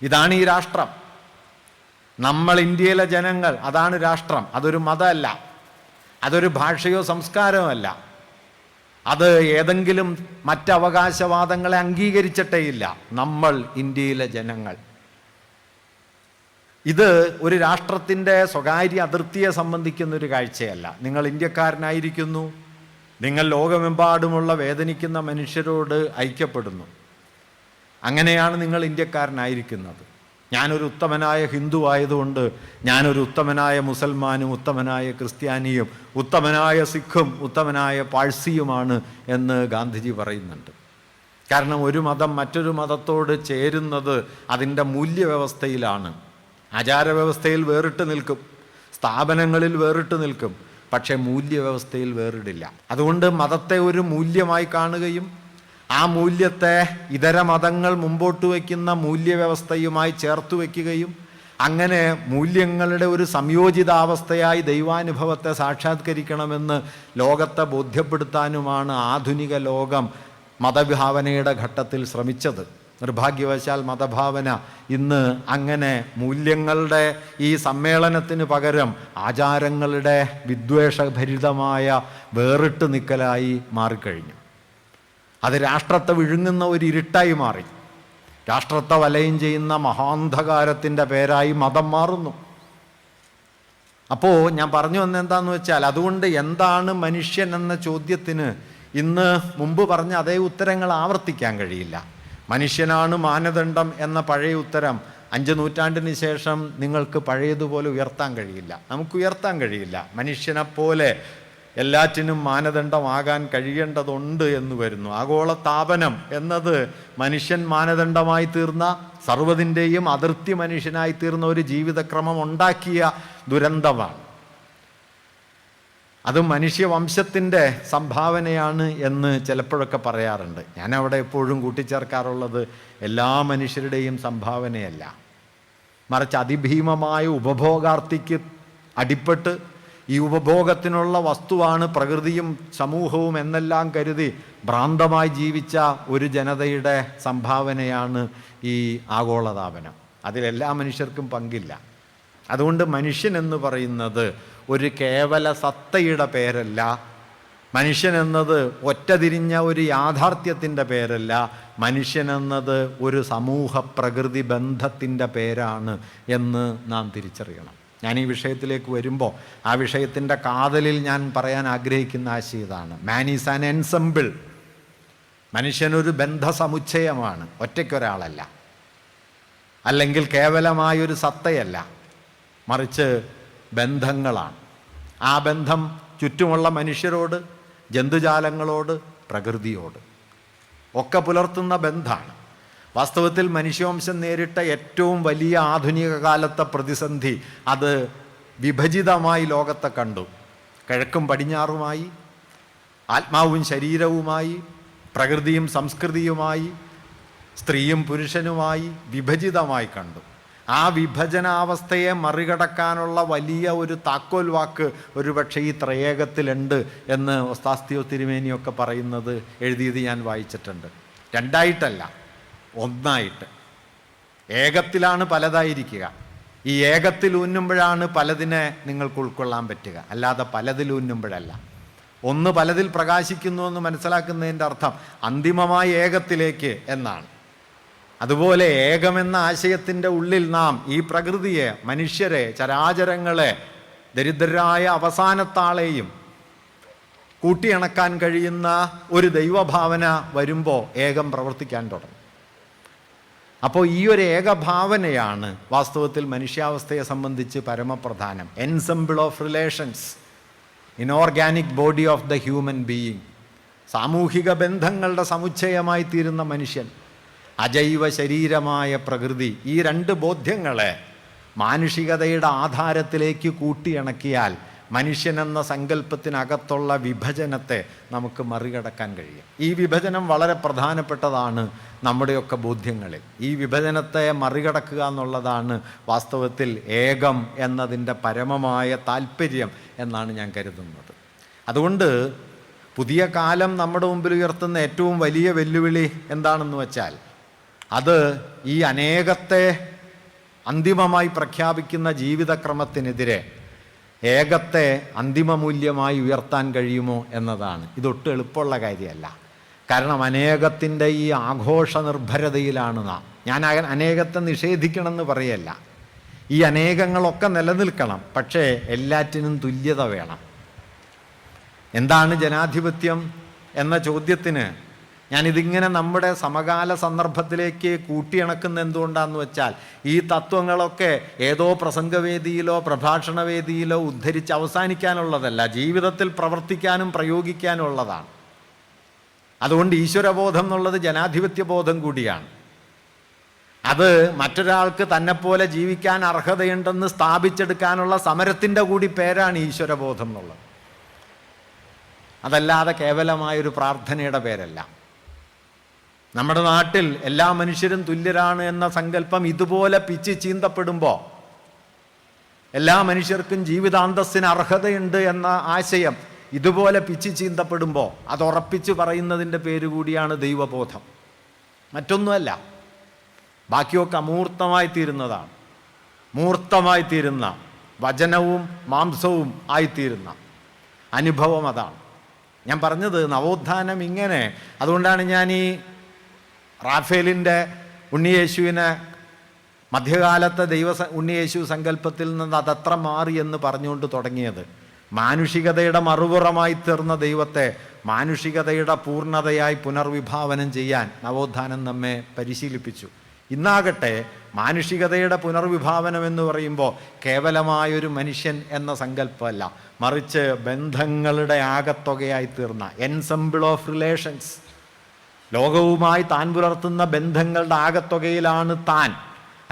ഇതാണ് ഈ രാഷ്ട്രം. നമ്മൾ ഇന്ത്യയിലെ ജനങ്ങൾ, അതാണ് രാഷ്ട്രം. അതൊരു മതമല്ല, അതൊരു ഭാഷയോ സംസ്കാരമോ അല്ല, അത് ഏതെങ്കിലും മറ്റവകാശവാദങ്ങളെ അംഗീകരിച്ചിട്ടേയില്ല. നമ്മൾ ഇന്ത്യയിലെ ജനങ്ങൾ. ഇത് ഒരു രാഷ്ട്രത്തിൻ്റെ സ്വകാര്യ അതിർത്തിയെ സംബന്ധിക്കുന്ന ഒരു കാഴ്ചയല്ല. നിങ്ങൾ ഇന്ത്യക്കാരനായിരിക്കുന്നു, നിങ്ങൾ ലോകമെമ്പാടുമുള്ള വേദനിക്കുന്ന മനുഷ്യരോട് ഐക്യപ്പെടുന്നു. അങ്ങനെയാണ് നിങ്ങൾ ഇന്ത്യക്കാരനായിരിക്കുന്നത്. ഞാനൊരു ഉത്തമനായ ഹിന്ദു ആയതുകൊണ്ട് ഞാനൊരു ഉത്തമനായ മുസൽമാനും ഉത്തമനായ ക്രിസ്ത്യാനിയും ഉത്തമനായ സിഖും ഉത്തമനായ പാഴ്സിയുമാണ് എന്ന് ഗാന്ധിജി പറയുന്നുണ്ട്. കാരണം ഒരു മതം മറ്റൊരു മതത്തോട് ചേരുന്നത് അതിൻ്റെ മൂല്യവ്യവസ്ഥയിലാണ്. ആചാരവ്യവസ്ഥയിൽ വേറിട്ട് നിൽക്കും, സ്ഥാപനങ്ങളിൽ വേറിട്ട് നിൽക്കും, പക്ഷേ മൂല്യവ്യവസ്ഥയിൽ വേറിടില്ല. അതുകൊണ്ട് മതത്തെ ഒരു മൂല്യമായി കാണുകയും ആ മൂല്യത്തെ ഇതര മതങ്ങൾ മുമ്പോട്ട് വയ്ക്കുന്ന മൂല്യവ്യവസ്ഥയുമായി ചേർത്ത് വയ്ക്കുകയും അങ്ങനെ മൂല്യങ്ങളുടെ ഒരു സംയോജിതാവസ്ഥയായി ദൈവാനുഭവത്തെ സാക്ഷാത്കരിക്കണമെന്ന് ലോകത്തെ ബോധ്യപ്പെടുത്താനുമാണ് ആധുനിക ലോകം മതഭാവനയുടെ ഘട്ടത്തിൽ ശ്രമിച്ചത്. നിർഭാഗ്യവശാൽ മതഭാവന ഇന്ന് അങ്ങനെ മൂല്യങ്ങളുടെ ഈ സമ്മേളനത്തിന് പകരം ആചാരങ്ങളുടെ വിദ്വേഷഭരിതമായ വേറിട്ട് നിൽക്കലായി മാറിക്കഴിഞ്ഞു. അത് രാഷ്ട്രത്തെ വിഴുങ്ങുന്ന ഒരു ഇരുട്ടായി മാറി. രാഷ്ട്രത്തെ വലയം ചെയ്യുന്ന മഹാന്ധകാരത്തിൻ്റെ പേരായി മതം മാറുന്നു. അപ്പോൾ ഞാൻ പറഞ്ഞു വന്നെന്താന്ന് വെച്ചാൽ, അതുകൊണ്ട് എന്താണ് മനുഷ്യൻ എന്ന ചോദ്യത്തിന് ഇന്ന് മുമ്പ് പറഞ്ഞ അതേ ഉത്തരങ്ങൾ ആവർത്തിക്കാൻ കഴിയില്ല. മനുഷ്യനാണ് മാനദണ്ഡം എന്ന പഴയ ഉത്തരം 5 നൂറ്റാണ്ടിന് ശേഷം നിങ്ങൾക്ക് പഴയതുപോലെ ഉയർത്താൻ കഴിയില്ല. നമുക്ക് ഉയർത്താൻ കഴിയില്ല. മനുഷ്യനെപ്പോലെ എല്ലാറ്റിനും മാനദണ്ഡമാകാൻ കഴിയേണ്ടതുണ്ട് എന്ന് വരുന്നു. ആഗോളതാപനം എന്നത് മനുഷ്യൻ മാനദണ്ഡമായി തീർന്ന, സർവ്വതിൻ്റെയും അതിർത്തി മനുഷ്യനായി തീർന്ന ഒരു ജീവിതക്രമം ഉണ്ടാക്കിയ ദുരന്തമാണ്. അത് മനുഷ്യവംശത്തിൻ്റെ സംഭാവനയാണ് എന്ന് ചിലപ്പോഴൊക്കെ പറയാറുണ്ട്. ഞാനവിടെ എപ്പോഴും കൂട്ടിച്ചേർക്കാറുള്ളത് എല്ലാ മനുഷ്യരുടെയും സംഭാവനയല്ല, മറിച്ച് അതിഭീമമായ ഉപഭോഗാർത്ഥിക്ക് അടിപ്പെട്ട് ഈ ഉപഭോഗത്തിനുള്ള വസ്തുവാണ് പ്രകൃതിയും സമൂഹവും എന്നെല്ലാം കരുതി ഭ്രാന്തമായി ജീവിച്ച ഒരു ജനതയുടെ സംഭാവനയാണ് ഈ ആഗോളതാപനം. അതിലെല്ലാ മനുഷ്യർക്കും പങ്കില്ല. അതുകൊണ്ട് മനുഷ്യൻ എന്ന് പറയുന്നത് ഒരു കേവല സത്തയുടെ പേരല്ല, മനുഷ്യനെന്നത് ഒറ്റതിരിഞ്ഞ ഒരു യാഥാർത്ഥ്യത്തിൻ്റെ പേരല്ല, മനുഷ്യനെന്നത് ഒരു സമൂഹ പ്രകൃതി ബന്ധത്തിൻ്റെ പേരാണ് എന്ന് നാം തിരിച്ചറിയണം. ഞാൻ ഈ വിഷയത്തിലേക്ക് വരുമ്പോൾ ആ വിഷയത്തിൻ്റെ കാതലിൽ ഞാൻ പറയാൻ ആഗ്രഹിക്കുന്ന ആശയം ഇതാണ്: മാൻ ഈസ് ആൻ എൻസെമ്പിൾ. മനുഷ്യനൊരു ബന്ധസമുച്ചയമാണ്, ഒറ്റയ്ക്കൊരാളല്ല, അല്ലെങ്കിൽ കേവലമായൊരു സത്തയല്ല, മറിച്ച് ബന്ധങ്ങളാണ്. ആ ബന്ധം ചുറ്റുമുള്ള മനുഷ്യരോട്, ജന്തുജാലങ്ങളോട്, പ്രകൃതിയോട് ഒക്കെ പുലർത്തുന്ന ബന്ധമാണ്. വാസ്തവത്തിൽ മനുഷ്യവംശം നേരിട്ട ഏറ്റവും വലിയ ആധുനിക കാലത്തെ പ്രതിസന്ധി അത് വിഭജിതമായി ലോകത്തെ കണ്ടു. കിഴക്കും പടിഞ്ഞാറുമായി, ആത്മാവും ശരീരവുമായി, പ്രകൃതിയും സംസ്കൃതിയുമായി, സ്ത്രീയും പുരുഷനുമായി വിഭജിതമായി കണ്ടു. ആ വിഭജനാവസ്ഥയെ മറികടക്കാനുള്ള വലിയ ഒരു താക്കോൽ വാക്ക് ഒരുപക്ഷെ ഈ ത്രയേകത്തിലുണ്ട് എന്ന് ഒസ്താസ്തിയോ തിരുമേനിയൊക്കെ പറയുന്നത്, എഴുതിയത് ഞാൻ വായിച്ചിട്ടുണ്ട്. രണ്ടായിട്ടല്ല, ഒന്നായിട്ട്. ഏകത്തിലാണ് പലതായിരിക്കുക. ഈ ഏകത്തിൽ ഊന്നുമ്പോഴാണ് പലതിനെ നിങ്ങൾക്ക് ഉൾക്കൊള്ളാൻ പറ്റുക, അല്ലാതെ പലതിലൂന്നുമ്പോഴല്ല. ഒന്ന് പലതിൽ പ്രകാശിക്കുന്നു എന്ന് മനസ്സിലാക്കുന്നതിൻ്റെ അർത്ഥം അന്തിമമായ ഏകത്തിലേക്ക് എന്നാണ്. അതുപോലെ ഏകമെന്ന ആശയത്തിൻ്റെ ഉള്ളിൽ നാം ഈ പ്രകൃതിയെ, മനുഷ്യരെ, ചരാചരങ്ങളെ, ദരിദ്രരായ അവസാനത്താളെയും കൂട്ടിയിണക്കാൻ കഴിയുന്ന ഒരു ദൈവഭാവന വരുമ്പോൾ ഏകം പ്രവർത്തിക്കാൻ തുടങ്ങും. അപ്പോൾ ഈ ഒരു ഏകഭാവനയാണ് വാസ്തവത്തിൽ മനുഷ്യാവസ്ഥയെ സംബന്ധിച്ച് പരമപ്രധാനം. Ensemble of relations, inorganic body of the human being. സാമൂഹിക ബന്ധങ്ങളുടെ സമുച്ചയമായി തീരുന്ന മനുഷ്യൻ, അജൈവ ശരീരമായ പ്രകൃതി. ഈ രണ്ട് ബോധ്യങ്ങളെ മാനുഷികതയുടെ ആധാരത്തിലേക്ക് കൂട്ടിയിണക്കിയാൽ മനുഷ്യനെന്ന സങ്കല്പത്തിനകത്തുള്ള വിഭജനത്തെ നമുക്ക് മറികടക്കാൻ കഴിയും. ഈ വിഭജനം വളരെ പ്രധാനപ്പെട്ടതാണ് നമ്മുടെയൊക്കെ ബോധ്യങ്ങളിൽ. ഈ വിഭജനത്തെ മറികടക്കുക എന്നുള്ളതാണ് വാസ്തവത്തിൽ ഏകം എന്നതിൻ്റെ പരമമായ താല്പര്യം എന്നാണ് ഞാൻ കരുതുന്നത്. അതുകൊണ്ട് പുതിയ കാലം നമ്മുടെ മുമ്പിൽ ഉയർത്തുന്ന ഏറ്റവും വലിയ വെല്ലുവിളി എന്താണെന്ന് വെച്ചാൽ അത് ഈ അനേകത്തെ അന്തിമമായി പ്രഖ്യാപിക്കുന്ന ജീവിതക്രമത്തിനെതിരെ ഏകത്തെ അന്തിമമൂല്യമായി ഉയർത്താൻ കഴിയുമോ എന്നതാണ്. ഇതൊട്ടും എളുപ്പമുള്ള കാര്യമല്ല. കാരണം അനേകത്തിൻ്റെ ഈ ആഘോഷ നിർഭരതയിലാണ് നാം. ഞാൻ അനേകത്തെ നിഷേധിക്കണമെന്ന് പറയല്ല. ഈ അനേകങ്ങളൊക്കെ നിലനിൽക്കണം, പക്ഷേ എല്ലാറ്റിനും തുല്യത വേണം. എന്താണ് ജനാധിപത്യം എന്ന ചോദ്യത്തിന് ഞാനിതിങ്ങനെ നമ്മുടെ സമകാല സന്ദർഭത്തിലേക്ക് കൂട്ടിയിണക്കുന്ന എന്തുകൊണ്ടാണെന്ന് വെച്ചാൽ ഈ തത്വങ്ങളൊക്കെ ഏതോ പ്രസംഗവേദിയിലോ പ്രഭാഷണവേദിയിലോ ഉദ്ധരിച്ച് അവസാനിക്കാനുള്ളതല്ല, ജീവിതത്തിൽ പ്രവർത്തിക്കാനും പ്രയോഗിക്കാനുള്ളതാണ്. അതുകൊണ്ട് ഈശ്വരബോധം എന്നുള്ളത് ജനാധിപത്യ ബോധം കൂടിയാണ്. അത് മറ്റൊരാൾക്ക് തന്നെപ്പോലെ ജീവിക്കാൻ അർഹതയുണ്ടെന്ന് സ്ഥാപിച്ചെടുക്കാനുള്ള സമരത്തിൻ്റെ കൂടി പേരാണ് ഈശ്വരബോധം എന്നുള്ളത്. അതല്ലാതെ കേവലമായൊരു പ്രാർത്ഥനയുടെ പേരല്ല. നമ്മുടെ നാട്ടിൽ എല്ലാ മനുഷ്യരും തുല്യരാണ് എന്ന സങ്കല്പം ഇതുപോലെ പിച്ച് ചീന്തപ്പെടുമ്പോൾ, എല്ലാ മനുഷ്യർക്കും ജീവിതാന്തസ്സിന് അർഹതയുണ്ട് എന്ന ആശയം ഇതുപോലെ പിച്ച് ചീന്തപ്പെടുമ്പോൾ അത് ഉറപ്പിച്ച് പറയുന്നതിൻ്റെ പേര് കൂടിയാണ് ദൈവബോധം, മറ്റൊന്നുമല്ല. ബാക്കിയൊക്കെ അമൂർത്തമായി തീരുന്നതാണ്. മൂർത്തമായി തീരുന്ന, വചനവും മാംസവും ആയിത്തീരുന്ന അനുഭവം അതാണ്. ഞാൻ പറഞ്ഞത് നവോത്ഥാനം ഇങ്ങനെ. അതുകൊണ്ടാണ് ഞാൻ ഈ റാഫേലിൻ്റെ ഉണ്ണിയേശുവിനെ മധ്യകാലത്തെ ഉണ്ണിയേശു സങ്കല്പത്തിൽ നിന്ന് അതത്ര മാറി എന്ന് പറഞ്ഞുകൊണ്ട് തുടങ്ങിയത്. മാനുഷികതയുടെ മറുപുറമായി തീർന്ന ദൈവത്തെ മാനുഷികതയുടെ പൂർണ്ണതയായി പുനർവിഭാവനം ചെയ്യാൻ നവോത്ഥാനം നമ്മെ പരിശീലിപ്പിച്ചു. ഇന്നാകട്ടെ മാനുഷികതയുടെ പുനർവിഭാവനം എന്ന് പറയുമ്പോൾ കേവലമായൊരു മനുഷ്യൻ എന്ന സങ്കല്പമല്ല, മറിച്ച് ബന്ധങ്ങളുടെ ആകത്തുകയായി തീർന്ന എൻസെമ്പിൾ ഓഫ് റിലേഷൻസ്. ലോകവുമായി താൻ പുലർത്തുന്ന ബന്ധങ്ങളുടെ ആകത്തുകയിലാണ് താൻ.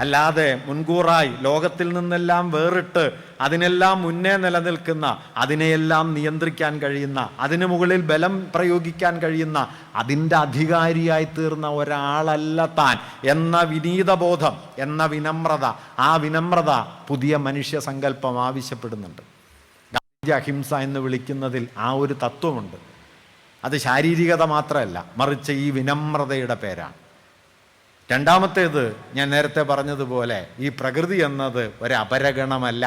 അല്ലാതെ മുൻകൂറായി ലോകത്തിൽ നിന്നെല്ലാം വേറിട്ട് അതിനെല്ലാം മുന്നേ നിലനിൽക്കുന്ന, അതിനെയെല്ലാം നിയന്ത്രിക്കാൻ കഴിയുന്ന, അതിനു മുകളിൽ ബലം പ്രയോഗിക്കാൻ കഴിയുന്ന, അതിൻ്റെ അധികാരിയായി തീർന്ന ഒരാളല്ല താൻ എന്ന വിനീതബോധം, എന്ന വിനമ്രത. ആ വിനമ്രത പുതിയ മനുഷ്യ സങ്കല്പം ആവശ്യപ്പെടുന്നുണ്ട്. ഗാന്ധി അഹിംസ എന്ന് വിളിക്കുന്നതിൽ ആ ഒരു തത്വമുണ്ട്. അത് ശാരീരികത മാത്രമല്ല, മറിച്ച് ഈ വിനമ്രതയുടെ പേരാണ്. രണ്ടാമത്തേത് ഞാൻ നേരത്തെ പറഞ്ഞതുപോലെ ഈ പ്രകൃതി എന്നത് ഒരപരഗണമല്ല,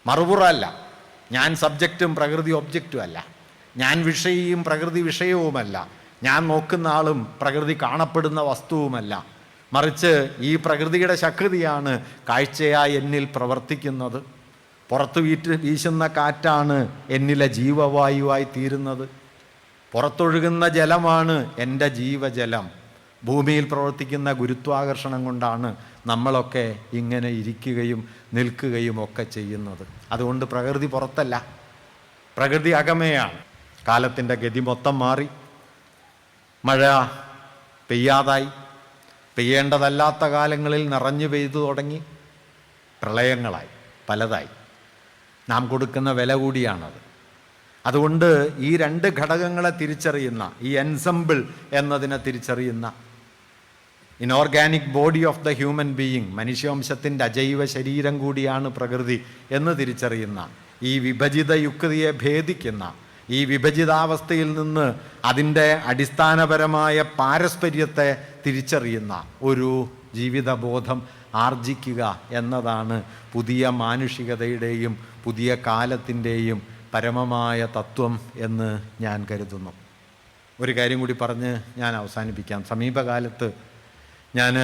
മറുപുറമല്ല. ഞാൻ സബ്ജക്റ്റും പ്രകൃതി ഒബ്ജക്റ്റും അല്ല. ഞാൻ വിഷയിയും പ്രകൃതി വിഷയവുമല്ല. ഞാൻ നോക്കുന്ന ആളും പ്രകൃതി കാണപ്പെടുന്ന വസ്തുവുമല്ല. മറിച്ച് ഈ പ്രകൃതിയുടെ ശക്തിയാണ് കാഴ്ചയായി എന്നിൽ പ്രവർത്തിക്കുന്നത്. പുറത്തു വീശുന്ന കാറ്റാണ് എന്നിലെ ജീവവായുവായി തീരുന്നത്. പുറത്തൊഴുകുന്ന ജലമാണ് എൻ്റെ ജീവജലം. ഭൂമിയിൽ പ്രവർത്തിക്കുന്ന ഗുരുത്വാകർഷണം കൊണ്ടാണ് നമ്മളൊക്കെ ഇങ്ങനെ ഇരിക്കുകയും നിൽക്കുകയും ഒക്കെ ചെയ്യുന്നത്. അതുകൊണ്ട് പ്രകൃതി പുറത്തല്ല, പ്രകൃതി അകമയാണ്. കാലത്തിൻ്റെ ഗതി മൊത്തം മാറി, മഴ പെയ്യാതായി, പെയ്യേണ്ടതല്ലാത്ത കാലങ്ങളിൽ നിറഞ്ഞു പെയ്തു തുടങ്ങി, പ്രളയങ്ങളായി, പലതായി. നാം കൊടുക്കുന്ന വില കൂടിയാണത്. അതുകൊണ്ട് ഈ രണ്ട് ഘടകങ്ങളെ തിരിച്ചറിയുന്ന, ഈ എൻസംബിൾ എന്നതിനെ തിരിച്ചറിയുന്ന, inorganic body of the human being, മനുഷ്യവംശത്തിൻ്റെ അജൈവ ശരീരം കൂടിയാണ് പ്രകൃതി എന്ന് തിരിച്ചറിയുന്ന, ഈ വിഭജിത യുക്തിയെ ഭേദിക്കുന്ന, ഈ വിഭജിതാവസ്ഥയിൽ നിന്ന് അതിൻ്റെ അടിസ്ഥാനപരമായ പാരസ്പര്യത്തെ തിരിച്ചറിയുന്ന ഒരു ജീവിതബോധം ആർജിക്കുക എന്നതാണ് പുതിയ മാനുഷികതയുടെയും പുതിയ കാലത്തിൻ്റെയും പരമമായ തത്വം എന്ന് ഞാൻ കരുതുന്നു. ഒരു കാര്യം കൂടി പറഞ്ഞ് ഞാൻ അവസാനിപ്പിക്കാം. സമീപകാലത്ത് ഞാൻ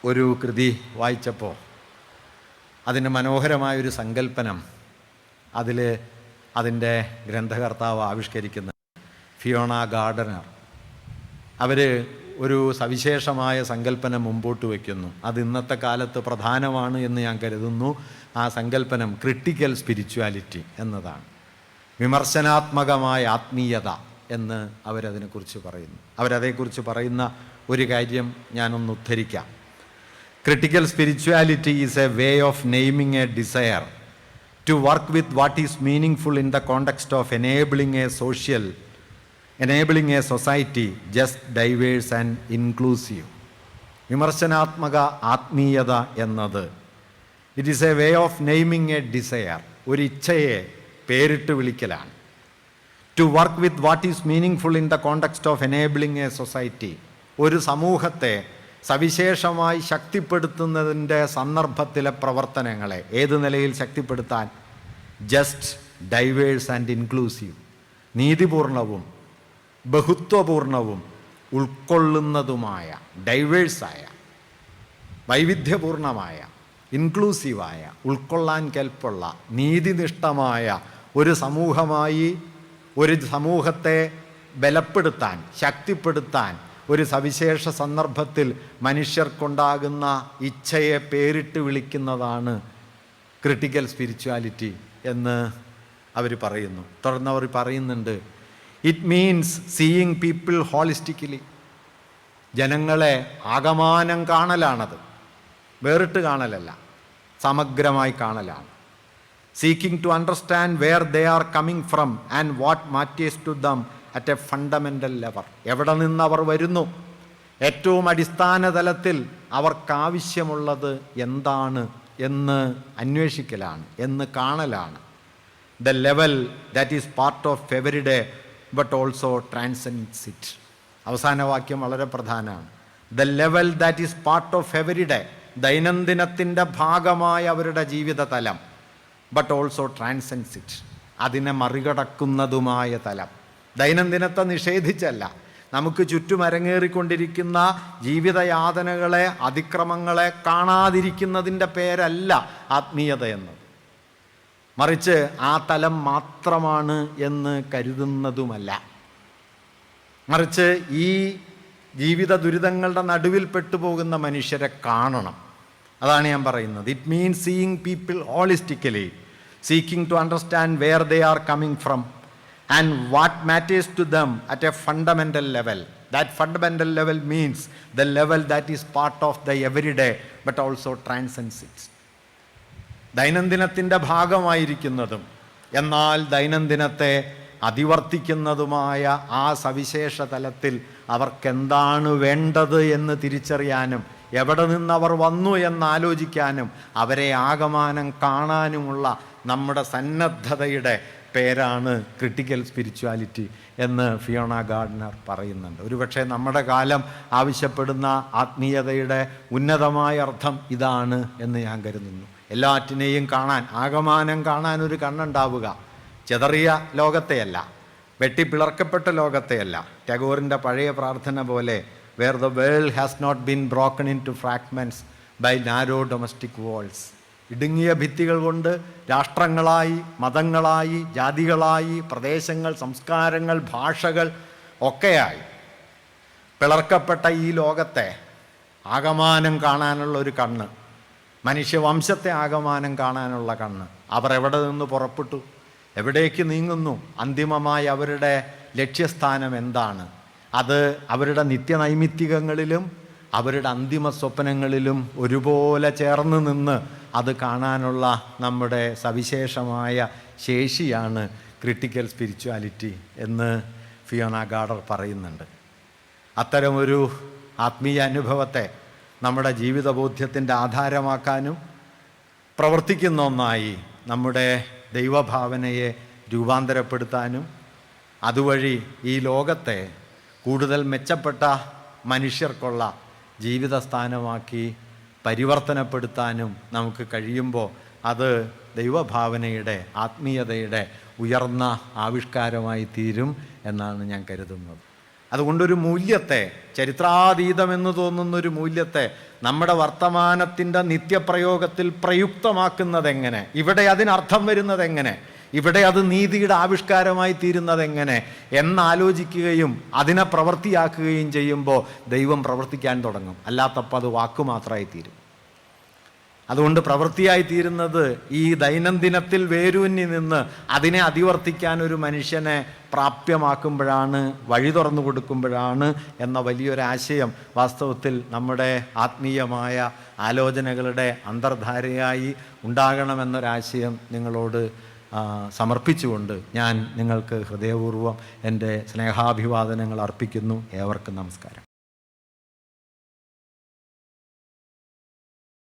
ഒരു കൃതി വായിച്ചപ്പോൾ അതിൻ്റെ മനോഹരമായൊരു സങ്കല്പനം അതിൻ്റെ ഗ്രന്ഥകർത്താവ് ആവിഷ്കരിക്കുന്ന ഫിയോണ ഗാർഡനർ, അവർ ഒരു സവിശേഷമായ സങ്കല്പനം മുമ്പോട്ട് വയ്ക്കുന്നു. അത് ഇന്നത്തെ കാലത്ത് പ്രധാനമാണ് എന്ന് ഞാൻ കരുതുന്നു. ആ സങ്കല്പനം ക്രിട്ടിക്കൽ സ്പിരിച്വാലിറ്റി എന്നതാണ്. വിമർശനാത്മകമായ ആത്മീയത എന്ന് അവരതിനെക്കുറിച്ച് പറയുന്നു. അവരതേക്കുറിച്ച് പറയുന്ന ഒരു കാര്യം ഞാനൊന്ന് ഉദ്ധരിക്കാം. Critical spirituality is a way of naming a desire to work with what is meaningful in the context of enabling a society just diverse and inclusive. വിമർശനാത്മക ആത്മീയത എന്നത് it is a way of naming a desire, ഒരു ഇച്ഛയെ പേരിട്ട് വിളിക്കലാണ്. To work with what is meaningful in the context of enabling a society, ഒരു സമൂഹത്തെ സവിശേഷമായി ശക്തിപ്പെടുത്തുന്നതിൻ്റെ സന്ദർഭത്തിലെ പ്രവർത്തനങ്ങളെ ഏത് നിലയിൽ ശക്തിപ്പെടുത്താൻ? ജസ്റ്റ്, ഡൈവേഴ്സ് ആൻഡ് ഇൻക്ലൂസീവ്, നീതിപൂർണവും ബഹുത്വപൂർണവും ഉൾക്കൊള്ളുന്നതുമായ, ഡൈവേഴ്സായ, വൈവിധ്യപൂർണമായ, ഇൻക്ലൂസീവായ, ഉൾക്കൊള്ളാൻ കെൽപ്പുള്ള, നീതിനിഷ്ഠമായ ഒരു സമൂഹമായി ഒരു സമൂഹത്തെ ബലപ്പെടുത്താൻ, ശക്തിപ്പെടുത്താൻ ഒരു സവിശേഷ സന്ദർഭത്തിൽ മനുഷ്യർക്കുണ്ടാകുന്ന ഇച്ഛയെ പേരിട്ട് വിളിക്കുന്നതാണ് ക്രിട്ടിക്കൽ സ്പിരിച്വാലിറ്റി എന്ന് അവർ പറയുന്നു. തുടർന്ന് അവർ പറയുന്നുണ്ട്, it means seeing people holistically, ജനങ്ങളെ ആകമാനം കാണലാണത്, വേറിട്ട് കാണലല്ല, സമഗ്രമായി കാണലാണ്. Seeking to understand where they are coming from and what matters to them at a fundamental level, എവിടെ നിന്ന് അവർ വരുന്നു, ഏറ്റവും അടിസ്ഥാന തലത്തിൽ അവർക്കാവശ്യമുള്ളത് എന്താണ് എന്ന് അന്വേഷിക്കലാണ്, എന്ന് കാണലാണ്. The level that is part of every day but also transcends it. അവസാന വാക്യം വളരെ പ്രധാനമാണ്. The level that is part of every day, ദൈനംദിനത്തിൻ്റെ ഭാഗമായ അവരുടെ ജീവിത തലം, ബട്ട് ഓൾസോ ട്രാൻസെൻഡ്സ് ഇറ്റ്, അതിനെ മറികടക്കുന്നതുമായ തലം. ദൈനംദിനത്തെ നിഷേധിച്ചല്ല, നമുക്ക് ചുറ്റും അരങ്ങേറിക്കൊണ്ടിരിക്കുന്ന ജീവിതയാതനകളെ, അതിക്രമങ്ങളെ കാണാതിരിക്കുന്നതിൻ്റെ പേരല്ല ആത്മീയത എന്നത്, മറിച്ച് ആ തലം മാത്രമാണ് എന്ന് കരുതുന്നതുമല്ല. മറിച്ച് ഈ ജീവിത ദുരിതങ്ങളുടെ നടുവിൽ പെട്ടുപോകുന്ന മനുഷ്യരെ കാണണം. അതാണ് ഞാൻ പറയുന്നത്. It means seeing people holistically, seeking to understand where they are coming from and what matters to them at a fundamental level. That fundamental level means the level that is part of the everyday but also transcends it. ദൈനംദിനത്തിൻ്റെ ഭാഗമായിരിക്കുന്നതും എന്നാൽ ദൈനംദിനത്തെ അതിവർത്തിക്കുന്നതുമായ ആ സവിശേഷ തലത്തിൽ അവർക്കെന്താണ് വേണ്ടത് എന്ന് തിരിച്ചറിയാനും എവിടെ നിന്നവർ വന്നു എന്നാലോചിക്കാനും അവരെ ആകമാനം കാണാനുമുള്ള നമ്മുടെ സന്നദ്ധതയുടെ പേരാണ് ക്രിട്ടിക്കൽ സ്പിരിച്വാലിറ്റി എന്ന് ഫിയോണ ഗാർഡനർ പറയുന്നുണ്ട്. ഒരുപക്ഷെ നമ്മുടെ കാലം ആവശ്യപ്പെടുന്ന ആത്മീയതയുടെ ഉന്നതമായ അർത്ഥം ഇതാണ് എന്ന് ഞാൻ കരുതുന്നു. എല്ലാറ്റിനെയും കാണാൻ, ആകമാനം കാണാൻ ഒരു കണ്ണുണ്ടാവുക, ചെതറിയ ലോകത്തെയല്ല, വെട്ടിപ്പിളർക്കപ്പെട്ട ലോകത്തെയല്ല. ടാഗോറിൻ്റെ പഴയ പ്രാർത്ഥന പോലെ, where the world has not been broken into fragments by narrow domestic walls, ഇടുങ്ങിയ ഭിത്തികൾ കൊണ്ട് രാഷ്ട്രങ്ങളായി, മതങ്ങളായി, ജാതികളായി, പ്രദേശങ്ങൾ, സംസ്കാരങ്ങൾ, ഭാഷകൾ ഒക്കെയായി പിളർക്കപ്പെട്ട ഈ ലോകത്തെ ആകമാനം കാണാനുള്ള ഒരു കണ്ണ്, മനുഷ്യവംശത്തെ ആകമാനം കാണാനുള്ള കണ്ണ്. അവർ എവിടെ നിന്ന് പുറപ്പെട്ടു, എവിടേക്ക് നീങ്ങുന്നു, അന്തിമമായി അവരുടെ ലക്ഷ്യസ്ഥാനം എന്താണ്, അത് അവരുടെ നിത്യനൈമിത്തികങ്ങളിലും അവരുടെ അന്തിമ സ്വപ്നങ്ങളിലും ഒരുപോലെ ചേർന്ന് നിന്ന് അത് കാണാനുള്ള നമ്മുടെ സവിശേഷമായ ശേഷിയാണ് ക്രിട്ടിക്കൽ സ്പിരിച്വാലിറ്റി എന്ന് ഫിയോണ ഗാർഡർ പറയുന്നുണ്ട്. അത്തരമൊരു ആത്മീയ അനുഭവത്തെ നമ്മുടെ ജീവിതബോധ്യത്തിൻ്റെ ആധാരമാക്കാനും പ്രവർത്തിക്കുന്ന ഒന്നായി നമ്മുടെ ദൈവഭാവനയെ രൂപാന്തരപ്പെടുത്താനും അതുവഴി ഈ ലോകത്തെ കൂടുതൽ മെച്ചപ്പെട്ട മനുഷ്യർക്കുള്ള ജീവിതസ്ഥാനമാക്കി പരിവർത്തനപ്പെടുത്താനും നമുക്ക് കഴിയുമ്പോൾ അത് ദൈവഭാവനയുടെ, ആത്മീയതയുടെ ഉയർന്ന ആവിഷ്കാരമായി തീരും എന്നാണ് ഞാൻ കരുതുന്നത്. അതുകൊണ്ടൊരു മൂല്യത്തെ, ചരിത്രാതീതമെന്ന് തോന്നുന്നൊരു മൂല്യത്തെ നമ്മുടെ വർത്തമാനത്തിൻ്റെ നിത്യപ്രയോഗത്തിൽ പ്രയുക്തമാക്കുന്നതെങ്ങനെ, ഇവിടെ അതിനർത്ഥം വരുന്നതെങ്ങനെ, ഇവിടെ അത് നീതിയുടെ ആവിഷ്കാരമായി തീരുന്നതെങ്ങനെ എന്നാലോചിക്കുകയും അതിനെ പ്രവൃത്തിയാക്കുകയും ചെയ്യുമ്പോൾ ദൈവം പ്രവർത്തിക്കാൻ തുടങ്ങും. അല്ലാത്തപ്പോൾ അത് വാക്കുമാത്രമായി തീരും. അതുകൊണ്ട് പ്രവൃത്തിയായി തീരുന്നത് ഈ ദൈനംദിനത്തിൽ വേരൂന്നി നിന്ന് അതിനെ അതിവർത്തിക്കാൻ ഒരു മനുഷ്യനെ പ്രാപ്യമാക്കുമ്പോഴാണ്, വഴി തുറന്നു കൊടുക്കുമ്പോഴാണ് എന്ന വലിയൊരാശയം വാസ്തവത്തിൽ നമ്മുടെ ആത്മീയമായ ആലോചനകളുടെ അന്തർധാരയായി ഉണ്ടാകണമെന്നൊരാശയം നിങ്ങളോട് സമർപ്പിച്ചുകൊണ്ട് ഞാൻ നിങ്ങൾക്ക് ഹൃദയപൂർവ്വം എൻ്റെ സ്നേഹാഭിവാദനങ്ങൾ അർപ്പിക്കുന്നു. ഏവർക്കും നമസ്കാരം.